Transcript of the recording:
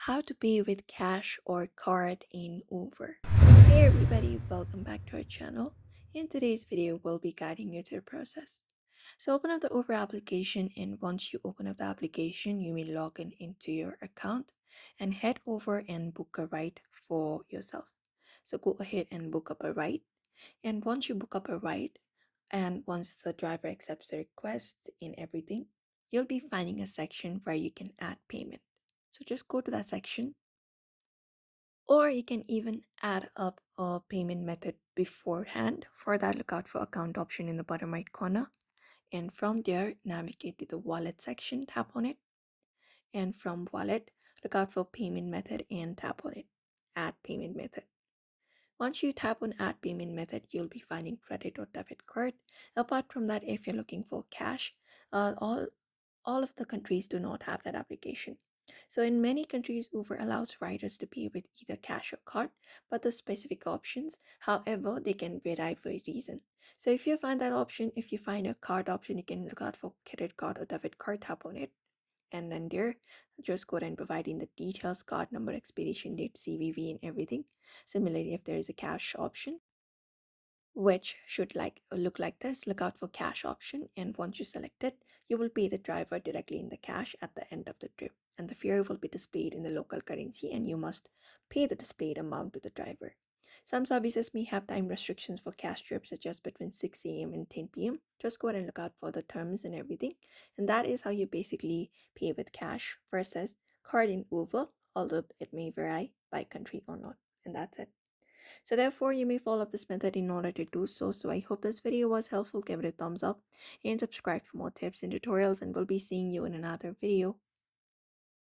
How to pay with cash or card in Uber. Hey everybody, welcome back to our channel. In today's video, we'll be guiding you through the process. So open up the Uber application, and once you open up the application, you may log in into your account and head over and book a ride for yourself. So go ahead and book up a ride. And once you book up a ride, and once the driver accepts the requests and everything, you'll be finding a section where you can add payment. So just go to that section, or you can even add up a payment method beforehand. For that, look out for account option in the bottom right corner. And from there, navigate to the wallet section, tap on it. And from wallet, look out for payment method and tap on it. Add payment method. Once you tap on add payment method, you'll be finding credit or debit card. Apart from that, if you're looking for cash, all of the countries do not have that application. So in many countries, Uber allows riders to pay with either cash or card, but the specific options, however, they can vary for a reason. So if you find that option, if you find a card option, you can look out for credit card or debit card, tap on it. And then there, just go ahead and provide in the details, card number, expiration date, CVV, and everything. Similarly, if there is a cash option, which should look like this, look out for cash option, and once you select it, you will pay the driver directly in the cash at the end of the trip, and the fare will be displayed in the local currency, and you must pay the displayed amount to the driver. Some services may have time restrictions for cash trips, such as between 6 a.m. and 10 p.m. Just go ahead and look out for the terms and everything, and that is how you basically pay with cash versus card in Uber, although it may vary by country or not. And that's it. So therefore, you may follow this method in order to do so. So I hope this video was helpful. Give it a thumbs up and subscribe for more tips and tutorials, and we'll be seeing you in another video.